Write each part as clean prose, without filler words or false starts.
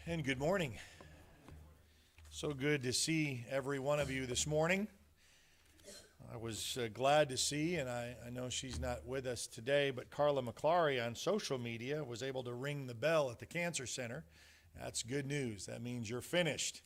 And good morning. So good to see every one of you this morning. I was glad to see, and I know she's not with us today, but Carla McClary on social media was able to ring the bell at the Cancer Center. That's good news. That means you're finished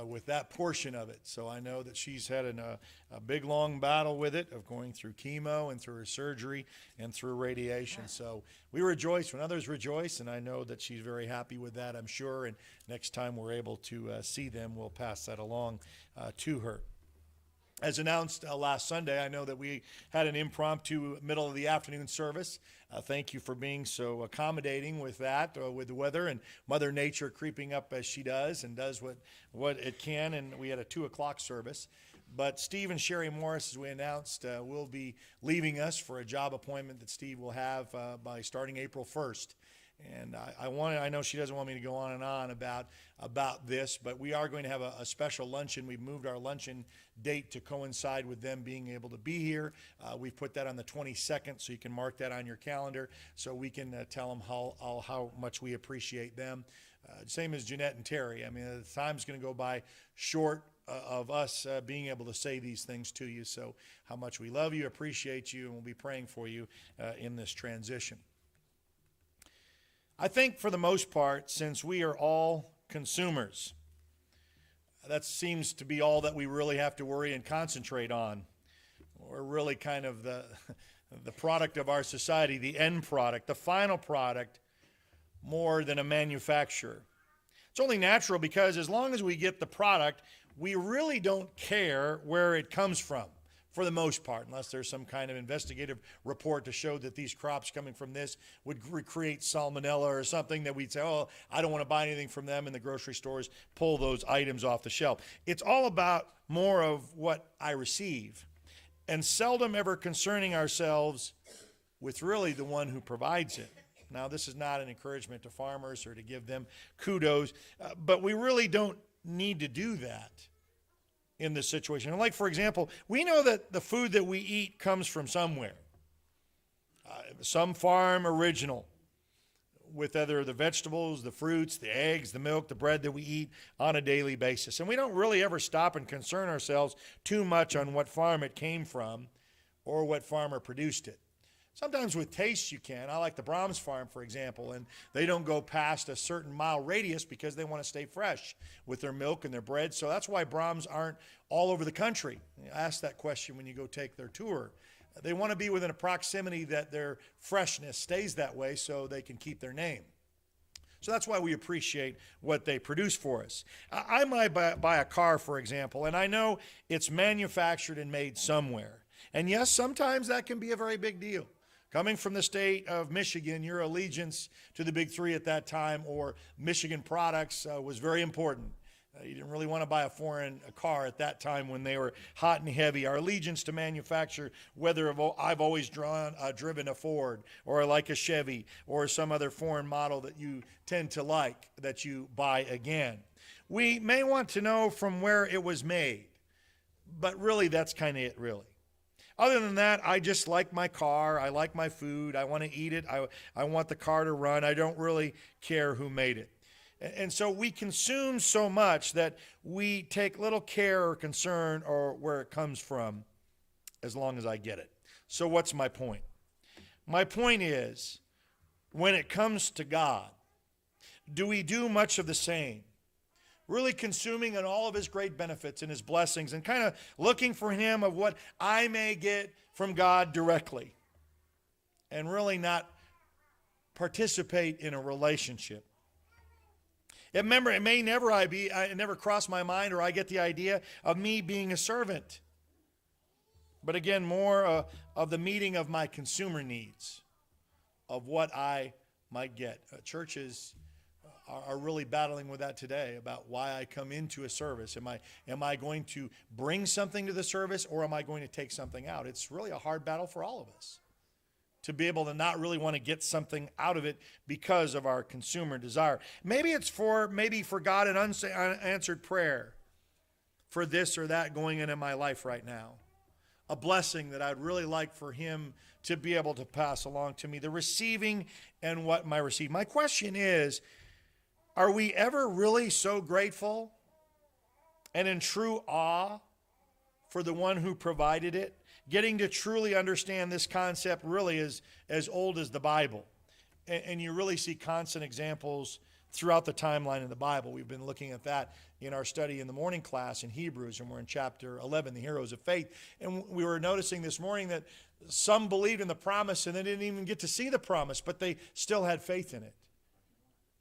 with that portion of it. So I know that she's had a big, long battle with it of going through chemo and through her surgery and through radiation. So we rejoice when others rejoice, and I know that she's very happy with that, I'm sure. And next time we're able to see them, we'll pass that along to her. As announced last Sunday, I know that we had an impromptu middle of the afternoon service. Thank you for being so accommodating with that, with the weather and Mother Nature creeping up as she does and does what it can. And we had a 2 o'clock service. But Steve and Sherry Morris, as we announced, will be leaving us for a job appointment that Steve will have by starting April 1st. And I know she doesn't want me to go on and on about this, but we are going to have a special luncheon. We've moved our luncheon date to coincide with them being able to be here. We've put that on the 22nd, so you can mark that on your calendar, so we can tell them how much we appreciate them. Same as Jeanette and Terry. I mean, the time's going to go by short of us being able to say these things to you. So how much we love you, appreciate you, and we'll be praying for you in this transition. I think for the most part, since we are all consumers, that seems to be all that we really have to worry and concentrate on. We're really kind of the product of our society, the end product, the final product, more than a manufacturer. It's only natural because as long as we get the product, we really don't care where it comes from. For the most part, unless there's some kind of investigative report to show that these crops coming from this would create salmonella or something that we'd say, oh, I don't want to buy anything from them, in the grocery stores pull those items off the shelf. It's all about more of what I receive, and seldom ever concerning ourselves with really the one who provides it. Now, this is not an encouragement to farmers or to give them kudos, but we really don't need to do that in this situation. Like, for example, we know that the food that we eat comes from somewhere. Some farm original, with either the vegetables, the fruits, the eggs, the milk, the bread that we eat on a daily basis. And we don't really ever stop and concern ourselves too much on what farm it came from or what farmer produced it. Sometimes with taste you can. I like the Brahms farm, for example, and they don't go past a certain mile radius because they want to stay fresh with their milk and their bread. So that's why Brahms aren't all over the country. Ask that question when you go take their tour. They want to be within a proximity that their freshness stays that way so they can keep their name. So that's why we appreciate what they produce for us. I might buy a car, for example, and I know it's manufactured and made somewhere. And yes, sometimes that can be a very big deal. Coming from the state of Michigan, your allegiance to the big three at that time, or Michigan products, was very important. You didn't really want to buy a foreign car at that time when they were hot and heavy. Our allegiance to manufacture, whether I've always driven a Ford, or like a Chevy, or some other foreign model that you tend to like, that you buy again. We may want to know from where it was made, but really that's kind of it, really. Other than that, I just like my car. I like my food. I want to eat it. I want the car to run. I don't really care who made it. And so we consume so much that we take little care or concern or where it comes from, as long as I get it. So what's my point? My point is, when it comes to God, do we do much of the same? Really consuming in all of his great benefits and his blessings, and kind of looking for him of what I may get from God directly, and really not participate in a relationship. It may never cross my mind, or I get the idea of me being a servant. But again, more of the meeting of my consumer needs, of what I might get. Churches are really battling with that today, about why I come into a service. Am I going to bring something to the service, or am I going to take something out? It's really a hard battle for all of us to be able to not really want to get something out of it because of our consumer desire. Maybe it's for God an unanswered prayer for this or that going into my life right now. A blessing that I'd really like for him to be able to pass along to me. The receiving and what I receive. My question is, Are we ever really so grateful and in true awe for the one who provided it? Getting to truly understand this concept really is as old as the Bible. And you really see constant examples throughout the timeline of the Bible. We've been looking at that in our study in the morning class in Hebrews, and we're in chapter 11, the heroes of faith. And we were noticing this morning that some believed in the promise and they didn't even get to see the promise, but they still had faith in it.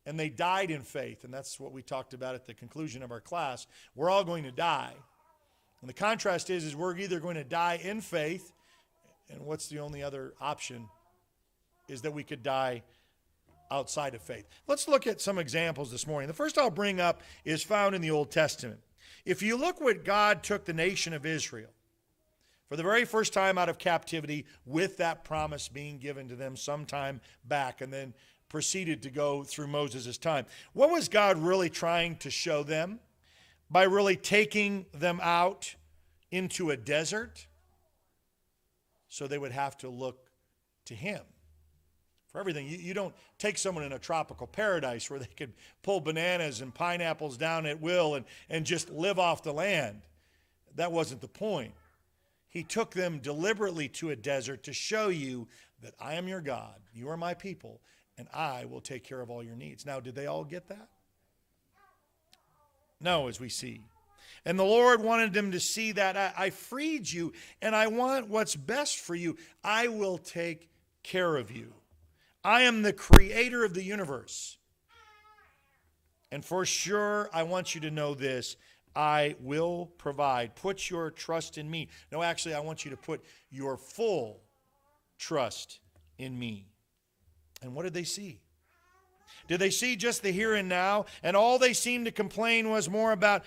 And they died in faith, and that's what we talked about at the conclusion of our class. We're all going to die. And the contrast is we're either going to die in faith, and what's the only other option is that we could die outside of faith. Let's look at some examples this morning. The first I'll bring up is found in the Old Testament. If you look what God took the nation of Israel for the very first time out of captivity with that promise being given to them sometime back and then proceeded to go through Moses' time. What was God really trying to show them by really taking them out into a desert so they would have to look to him for everything? You don't take someone in a tropical paradise where they could pull bananas and pineapples down at will and just live off the land. That wasn't the point. He took them deliberately to a desert to show you that I am your God, you are my people, and I will take care of all your needs. Now, did they all get that? No, as we see. And the Lord wanted them to see that I freed you, and I want what's best for you. I will take care of you. I am the creator of the universe. And for sure, I want you to know this. I will provide. Put your trust in me. No, actually, I want you to put your full trust in me. And what did they see? Did they see just the here and now? And all they seemed to complain was more about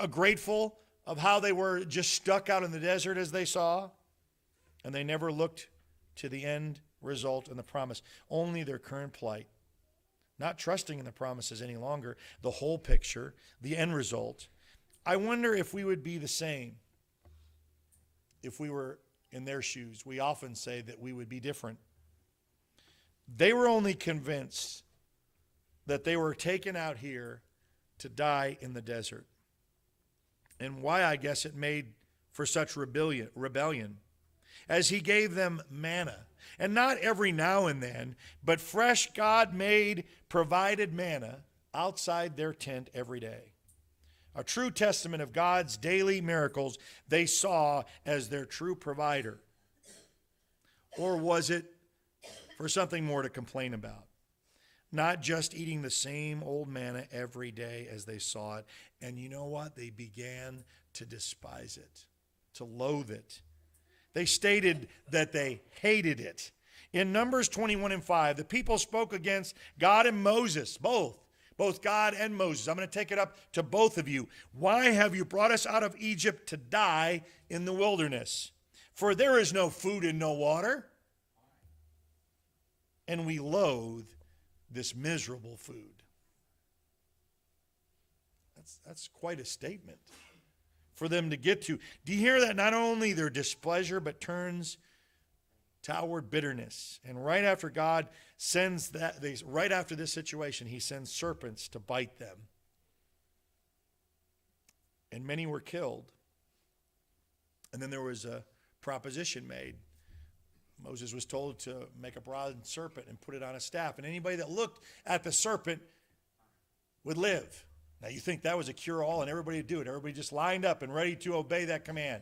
grateful of how they were just stuck out in the desert as they saw. And they never looked to the end result and the promise. Only their current plight. Not trusting in the promises any longer. The whole picture, the end result. I wonder if we would be the same if we were in their shoes. We often say that we would be different. They were only convinced that they were taken out here to die in the desert. And why, I guess, it made for such rebellion. As he gave them manna. And not every now and then, but fresh God-made, provided manna outside their tent every day. A true testament of God's daily miracles they saw as their true provider. Or was it for something more to complain about? Not just eating the same old manna every day as they saw it. And you know what? They began to despise it, to loathe it. They stated that they hated it. In Numbers 21 and 5, the people spoke against God and Moses, both God and Moses. I'm going to take it up to both of you. Why have you brought us out of Egypt to die in the wilderness? For there is no food and no water. And we loathe this miserable food. That's quite a statement for them to get to. Do you hear that? Not only their displeasure, but turns to outward bitterness. And right after God sends that, right after this situation, he sends serpents to bite them. And many were killed. And then there was a proposition made. Moses was told to make a bronze serpent and put it on a staff. And anybody that looked at the serpent would live. Now you think that was a cure-all and everybody would do it. Everybody just lined up and ready to obey that command.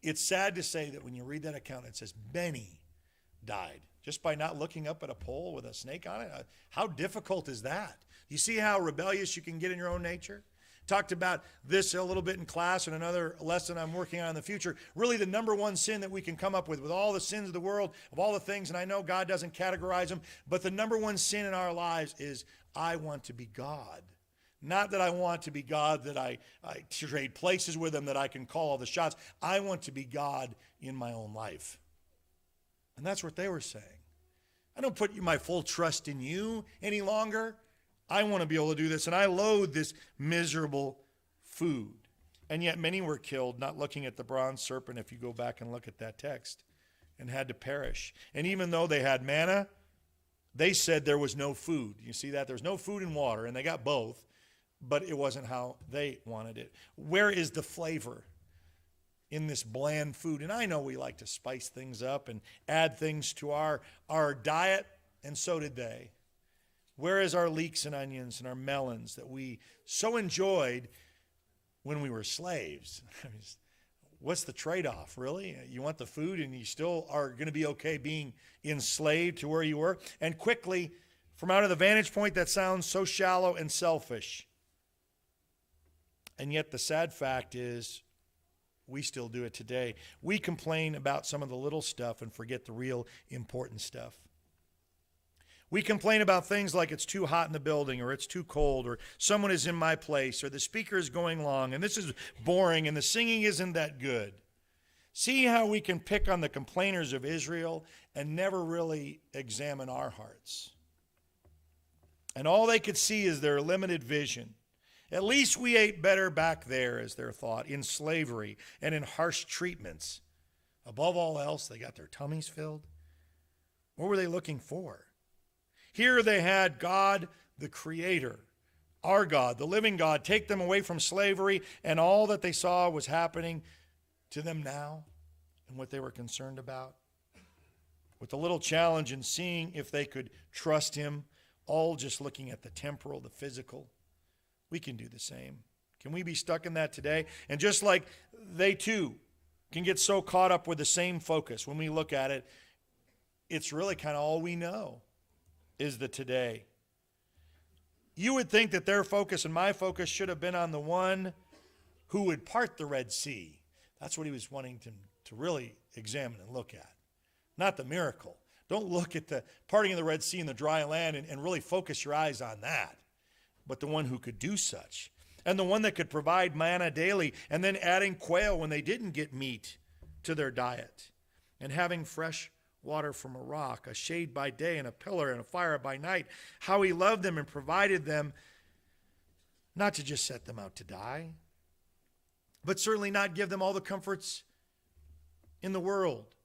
It's sad to say that when you read that account, it says many died. Just by not looking up at a pole with a snake on it. How difficult is that? You see how rebellious you can get in your own nature? Talked about this a little bit in class and another lesson I'm working on in the future. Really the number one sin that we can come up with all the sins of the world, of all the things, and I know God doesn't categorize them, but the number one sin in our lives is I want to be God. Not that I want to be God, that I trade places with him, that I can call all the shots. I want to be God in my own life. And that's what they were saying. I don't put my full trust in you any longer. I want to be able to do this, and I loathe this miserable food. And yet many were killed, not looking at the bronze serpent, if you go back and look at that text, and had to perish. And even though they had manna, They said there was no food. You see that? There's no food and water, and they got both, but it wasn't how they wanted it. Where is the flavor in this bland food? And I know we like to spice things up and add things to our diet, and so did they. Where is our leeks and onions and our melons that we so enjoyed when we were slaves? What's the trade-off, really? You want the food and you still are going to be okay being enslaved to where you were? And quickly, from out of the vantage point, that sounds so shallow and selfish. And yet the sad fact is we still do it today. We complain about some of the little stuff and forget the real important stuff. We complain about things like it's too hot in the building, or it's too cold, or someone is in my place, or the speaker is going long, and this is boring, and the singing isn't that good. See how we can pick on the complainers of Israel and never really examine our hearts. And all they could see is their limited vision. At least we ate better back there, as their thought, in slavery and in harsh treatments. Above all else, they got their tummies filled. What were they looking for? Here they had God, the Creator, our God, the living God, take them away from slavery, and all that they saw was happening to them now and what they were concerned about. With a little challenge in seeing if they could trust Him, all just looking at the temporal, the physical. We can do the same. Can we be stuck in that today? And just like they too can get so caught up with the same focus, when we look at it, it's really kind of all we know is the today. You would think that their focus and my focus should have been on the one who would part the Red Sea. That's what he was wanting to really examine and look at. Not the miracle. Don't look at the parting of the Red Sea and the dry land and really focus your eyes on that. But the one who could do such. And the one that could provide manna daily, and then adding quail when they didn't get meat to their diet. And having fresh water from a rock, a shade by day and a pillar and a fire by night. How He loved them and provided them, not to just set them out to die, but certainly not give them all the comforts in the world.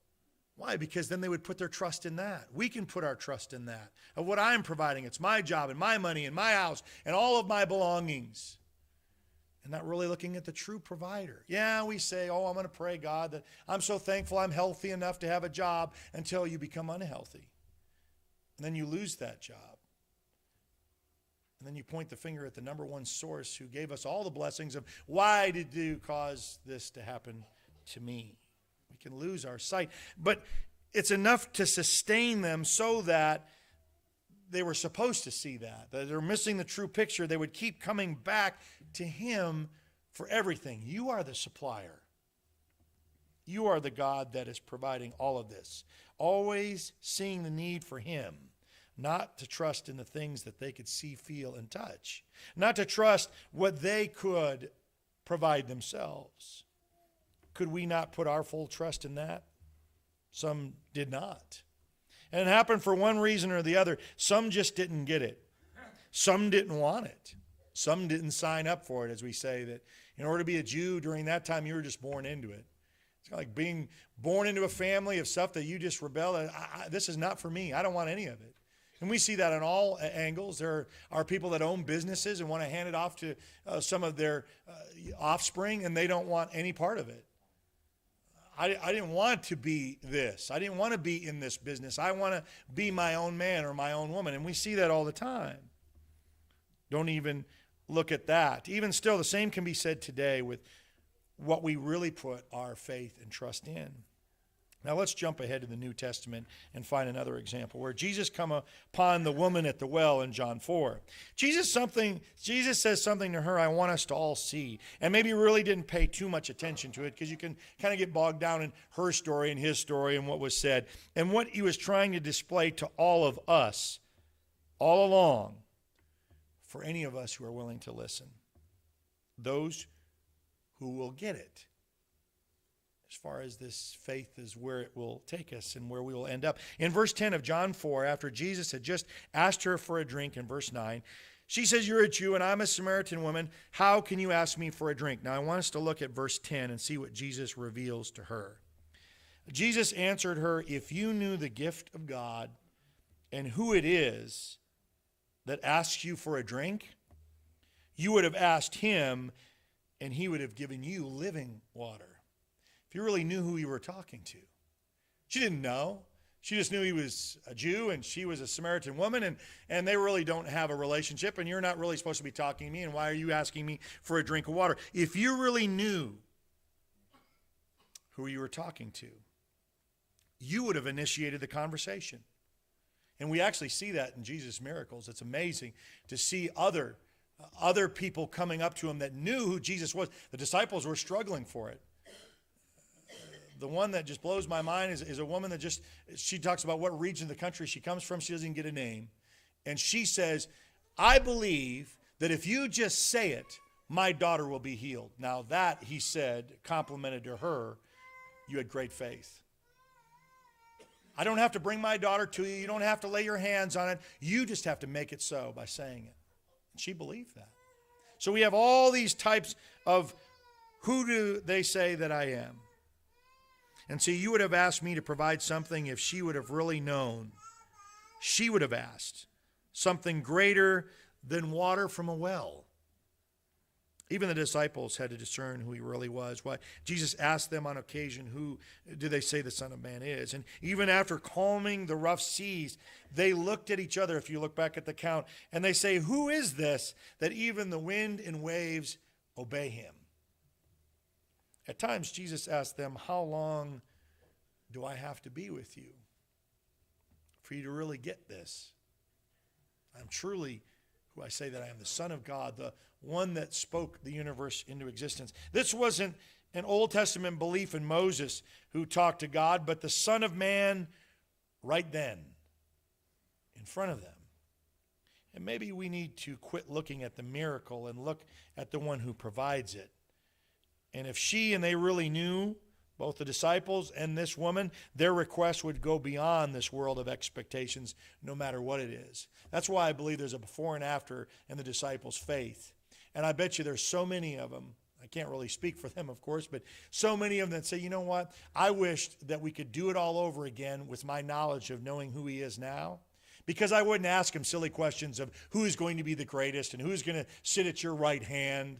Why? Because then they would put their trust in that. We can put our trust in that. Of what I'm providing. It's my job and my money and my house and all of my belongings. And not really looking at the true provider. Yeah, we say, oh, I'm going to pray, God, that I'm so thankful I'm healthy enough to have a job, until you become unhealthy. And then you lose that job. And then you point the finger at the number one source who gave us all the blessings of, why did you cause this to happen to me? We can lose our sight. But it's enough to sustain them so that they were supposed to see that they're missing the true picture. They would keep coming back to Him for everything. You are the supplier. You are the God that is providing all of this. Always seeing the need for Him. Not to trust in the things that they could see, feel, and touch. Not to trust what they could provide themselves. Could we not put our full trust in that? Some did not. And it happened for one reason or the other. Some just didn't get it. Some didn't want it. Some didn't sign up for it, as we say, that in order to be a Jew during that time, you were just born into it. It's kind of like being born into a family of stuff that you just rebel. This is not for me. I don't want any of it. And we see that on all angles. There are people that own businesses and want to hand it off to some of their offspring, and they don't want any part of it. I didn't want to be this. I didn't want to be in this business. I want to be my own man or my own woman. And we see that all the time. Don't even look at that. Even still, the same can be said today with what we really put our faith and trust in. Now let's jump ahead to the New Testament and find another example where Jesus come upon the woman at the well in John 4. Jesus says something to her I want us to all see. And maybe really didn't pay too much attention to it because you can kind of get bogged down in her story and his story and what was said. And what he was trying to display to all of us all along for any of us who are willing to listen. Those who will get it. As far as this faith is where it will take us and where we will end up. In verse 10 of John 4, after Jesus had just asked her for a drink in verse 9, she says, you're a Jew and I'm a Samaritan woman. How can you ask me for a drink? Now I want us to look at verse 10 and see what Jesus reveals to her. Jesus answered her, if you knew the gift of God and who it is that asks you for a drink, you would have asked him, and he would have given you living water. If you really knew who you were talking to. She didn't know. She just knew he was a Jew and she was a Samaritan woman, and they really don't have a relationship, and you're not really supposed to be talking to me, and why are you asking me for a drink of water? If you really knew who you were talking to, you would have initiated the conversation. And we actually see that in Jesus' miracles. It's amazing to see other people coming up to him that knew who Jesus was. The disciples were struggling for it. The one that just blows my mind is a woman that she talks about what region of the country she comes from. She doesn't even get a name. And she says, I believe that if you just say it, my daughter will be healed. Now that, he said, complimented to her, you had great faith. I don't have to bring my daughter to you. You don't have to lay your hands on it. You just have to make it so by saying it. And she believed that. So we have all these types of who do they say that I am? And see, you would have asked me to provide something if she would have really known. She would have asked something greater than water from a well. Even the disciples had to discern who he really was. Why? Jesus asked them on occasion, who do they say the Son of Man is? And even after calming the rough seas, they looked at each other, if you look back at the account, and they say, who is this that even the wind and waves obey him? At times, Jesus asked them, how long do I have to be with you for you to really get this? I'm truly who I say that I am, the Son of God, the one that spoke the universe into existence. This wasn't an Old Testament belief in Moses who talked to God, but the Son of Man right then in front of them. And maybe we need to quit looking at the miracle and look at the one who provides it. And if she and they really knew, both the disciples and this woman, their request would go beyond this world of expectations, no matter what it is. That's why I believe there's a before and after in the disciples' faith. And I bet you there's so many of them, I can't really speak for them, of course, but so many of them that say, you know what, I wished that we could do it all over again with my knowledge of knowing who he is now. Because I wouldn't ask him silly questions of who is going to be the greatest and who's going to sit at your right hand.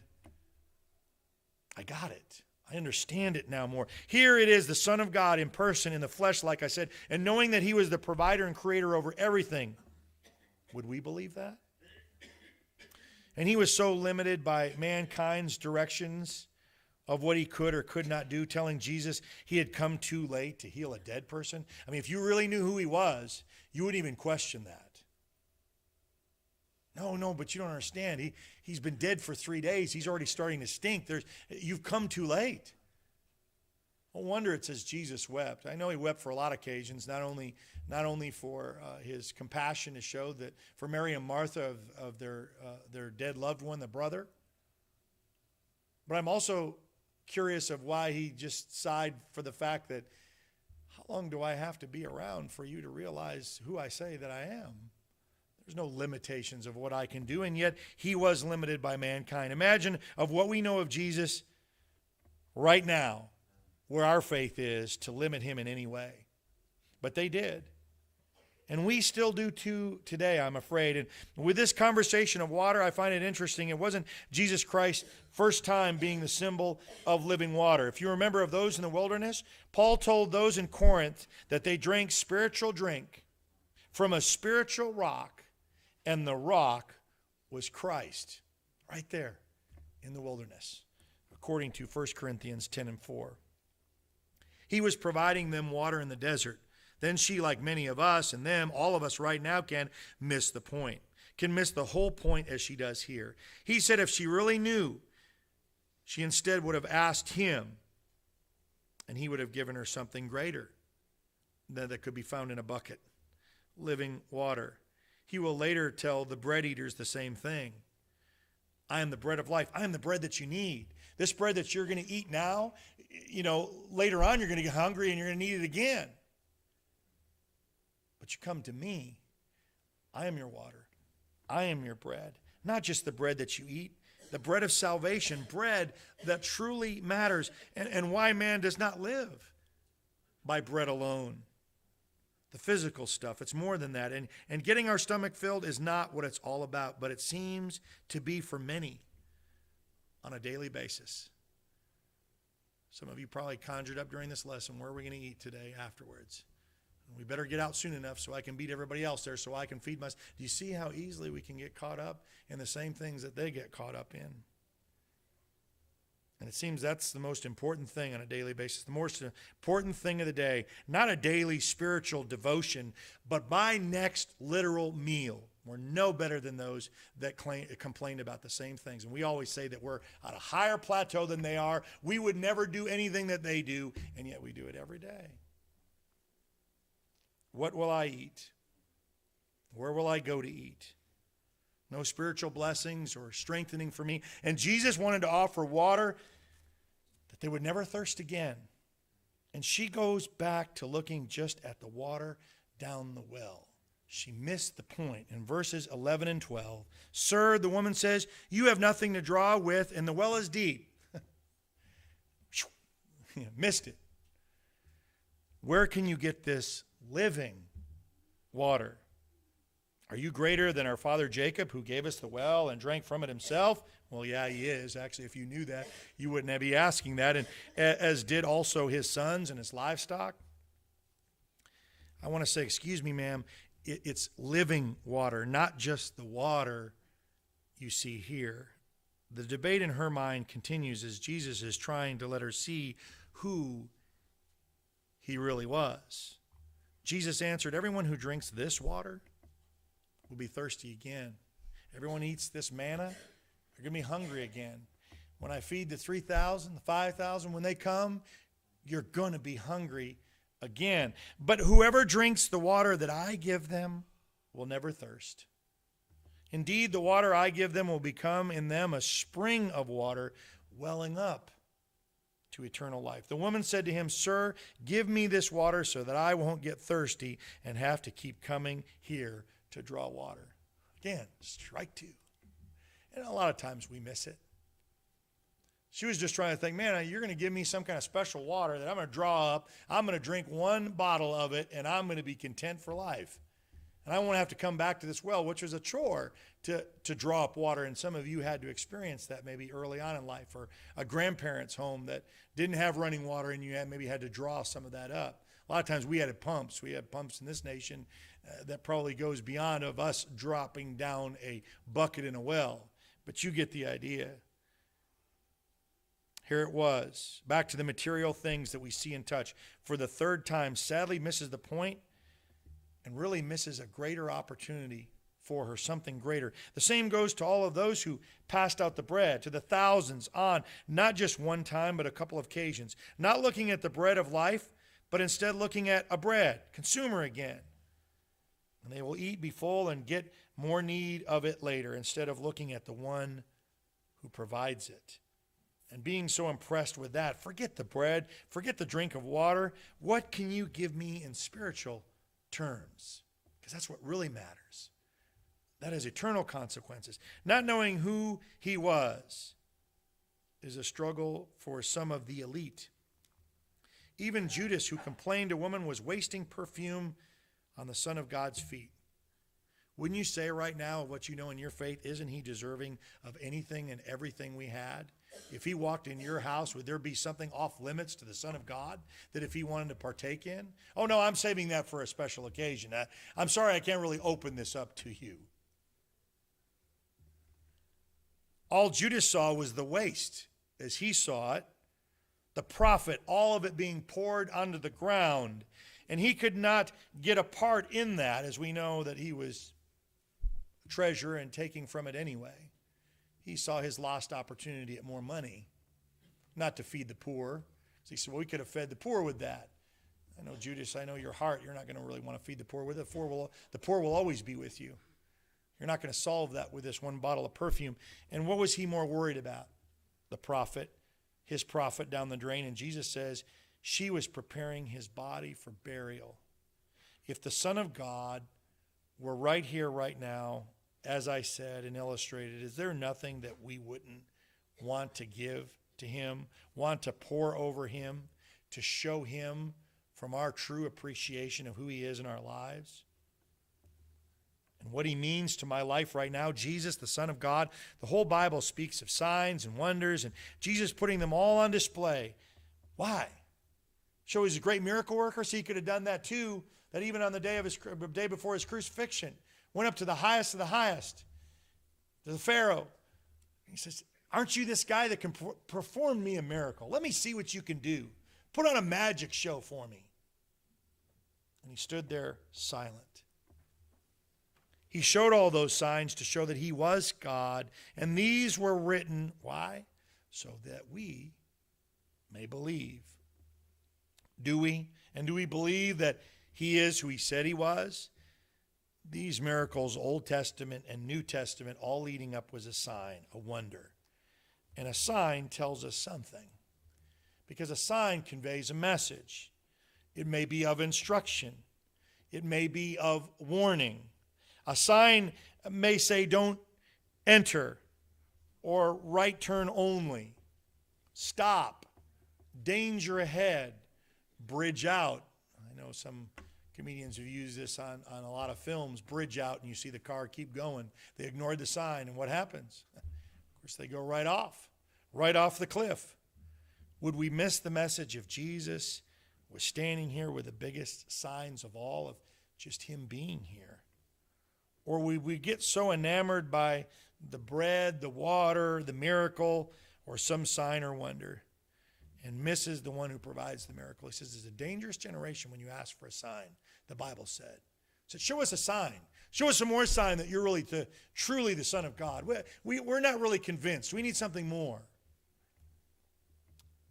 I got it. I understand it now more. Here it is, the Son of God in person, in the flesh, like I said, and knowing that he was the provider and creator over everything. Would we believe that? And he was so limited by mankind's directions of what he could or could not do, telling Jesus he had come too late to heal a dead person. I mean, if you really knew who he was, you wouldn't even question that. No, but you don't understand. He's been dead for 3 days. He's already starting to stink. You've come too late. No wonder it says Jesus wept. I know he wept for a lot of occasions, not only for his compassion to show that for Mary and Martha of their dead loved one, the brother. But I'm also curious of why he just sighed for the fact that how long do I have to be around for you to realize who I say that I am? There's no limitations of what I can do, and yet he was limited by mankind. Imagine of what we know of Jesus right now, where our faith is to limit him in any way. But they did. And we still do too today, I'm afraid. And with this conversation of water, I find it interesting. It wasn't Jesus Christ's first time being the symbol of living water. If you remember of those in the wilderness, Paul told those in Corinth that they drank spiritual drink from a spiritual rock, and the rock was Christ, right there in the wilderness, according to 1 Corinthians 10:4. He was providing them water in the desert. Then she, like many of us and them, all of us right now, can miss the point, can miss the whole point as she does here. He said if she really knew, she instead would have asked him, and he would have given her something greater than that could be found in a bucket, living water. He will later tell the bread eaters the same thing. I am the bread of life. I am the bread that you need. This bread that you're going to eat now, later on you're going to get hungry and you're going to need it again. But you come to me. I am your water. I am your bread. Not just the bread that you eat, the bread of salvation, bread that truly matters. And why man does not live by bread alone. the physical stuff. It's more than that. And getting our stomach filled is not what it's all about, but it seems to be for many on a daily basis. Some of you probably conjured up during this lesson, where are we going to eat today afterwards? We better get out soon enough so I can beat everybody else there, so I can feed myself. Do you see how easily we can get caught up in the same things that they get caught up in? And it seems that's the most important thing on a daily basis, the most important thing of the day. Not a daily spiritual devotion, but my next literal meal. We're no better than those that complain about the same things. And we always say that we're on a higher plateau than they are. We would never do anything that they do, and yet we do it every day. What will I eat? Where will I go to eat? No spiritual blessings or strengthening for me. And Jesus wanted to offer water that they would never thirst again. And she goes back to looking just at the water down the well. She missed the point. In verses 11 and 12, "Sir," the woman says, "you have nothing to draw with, and the well is deep." Missed it. Where can you get this living water? Are you greater than our father Jacob, who gave us the well and drank from it himself? Well, yeah, he is. Actually, if you knew that, you wouldn't be asking that. And as did also his sons and his livestock. I want to say, excuse me, ma'am, it's living water, not just the water you see here. The debate in her mind continues as Jesus is trying to let her see who he really was. Jesus answered, "Everyone who drinks this water will be thirsty again. Everyone eats this manna, they're going to be hungry again. When I feed the 3,000, the 5,000, when they come, you're going to be hungry again. But whoever drinks the water that I give them will never thirst. Indeed, the water I give them will become in them a spring of water welling up to eternal life." The woman said to him, "Sir, give me this water so that I won't get thirsty and have to keep coming here to draw water." Again, strike two. And a lot of times we miss it. She was just trying to think, man, you're going to give me some kind of special water that I'm going to draw up. I'm going to drink one bottle of it, and I'm going to be content for life. And I won't have to come back to this well, which was a chore to draw up water. And some of you had to experience that maybe early on in life, or a grandparent's home that didn't have running water and you maybe had to draw some of that up. A lot of times we had pumps. We had pumps in this nation that probably goes beyond of us dropping down a bucket in a well. But you get the idea. Here it was. Back to the material things that we see and touch. For the third time, sadly misses the point and really misses a greater opportunity for her, something greater. The same goes to all of those who passed out the bread, to the thousands on, not just one time, but a couple of occasions. Not looking at the bread of life, but instead looking at a bread, consumer again. And they will eat, be full, and get more need of it later, instead of looking at the one who provides it. And being so impressed with that, forget the bread, forget the drink of water. What can you give me in spiritual terms? Because that's what really matters. That has eternal consequences. Not knowing who he was is a struggle for some of the elite. Even Judas, who complained a woman was wasting perfume on the Son of God's feet. Wouldn't you say right now of what you know in your faith, isn't he deserving of anything and everything we had? If he walked in your house, would there be something off limits to the Son of God that if he wanted to partake in? Oh, no, I'm saving that for a special occasion. I'm sorry I can't really open this up to you. All Judas saw was the waste as he saw it, the profit, all of it being poured onto the ground. And he could not get a part in that, as we know that he was a treasurer and taking from it anyway. He saw his lost opportunity at more money, not to feed the poor. So he said, well, we could have fed the poor with that. I know, Judas, I know your heart. You're not going to really want to feed the poor with it. The poor will always be with you. You're not going to solve that with this one bottle of perfume. And what was he more worried about? The profit, his profit down the drain. And Jesus says, she was preparing his body for burial. If the Son of God were right here, right now, as I said and illustrated, is there nothing that we wouldn't want to give to him, want to pour over him, to show him from our true appreciation of who he is in our lives and what he means to my life right now. Jesus, the Son of God. The whole Bible speaks of signs and wonders and Jesus putting them all on display. Why? Show he's a great miracle worker, so he could have done that too, that even on the day before his crucifixion, went up to the highest of the highest, to the Pharaoh. He says, aren't you this guy that can perform me a miracle? Let me see what you can do. Put on a magic show for me. And he stood there silent. He showed all those signs to show that he was God, and these were written, why? So that we may believe. Do we? And do we believe that he is who he said he was? These miracles, Old Testament and New Testament, all leading up was a sign, a wonder. And a sign tells us something. Because a sign conveys a message. It may be of instruction. It may be of warning. A sign may say, don't enter, or right turn only. Stop. Danger ahead. Bridge out. I know some comedians have used this on a lot of films. Bridge out, and you see the car keep going. They ignored the sign, and what happens? Of course, they go right off the cliff. Would we miss the message if Jesus was standing here with the biggest signs of all, of just him being here? Or would we get so enamored by the bread, the water, the miracle, or some sign or wonder, and misses the one who provides the miracle? He says, it's a dangerous generation when you ask for a sign, the Bible said. He said, show us a sign. Show us some more sign that you're really truly the Son of God. We're not really convinced. We need something more.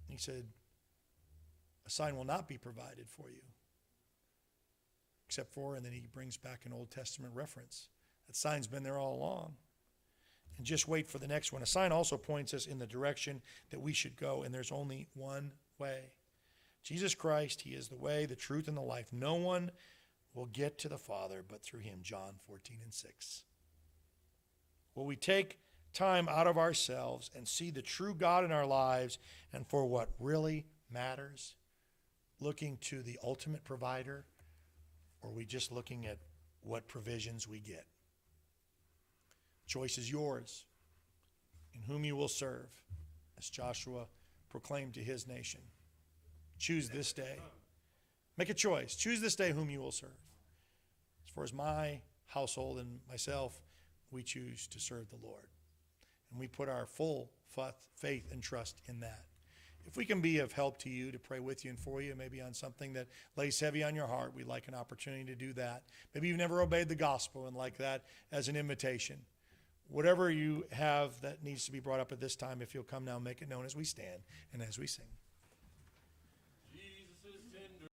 He said, a sign will not be provided for you. Except for, and then he brings back an Old Testament reference. That sign's been there all along. And just wait for the next one. A sign also points us in the direction that we should go, and there's only one way. Jesus Christ, he is the way, the truth, and the life. No one will get to the Father but through him. John 14:6. Will we take time out of ourselves and see the true God in our lives and for what really matters, looking to the ultimate provider, or are we just looking at what provisions we get? Choice is yours, in whom you will serve, as Joshua proclaimed to his nation. Choose this day. Make a choice. Choose this day whom you will serve. As far as my household and myself, we choose to serve the Lord. And we put our full faith and trust in that. If we can be of help to you, to pray with you and for you, maybe on something that lays heavy on your heart, we'd like an opportunity to do that. Maybe you've never obeyed the gospel and like that as an invitation. Whatever you have that needs to be brought up at this time, if you'll come now, make it known as we stand and as we sing.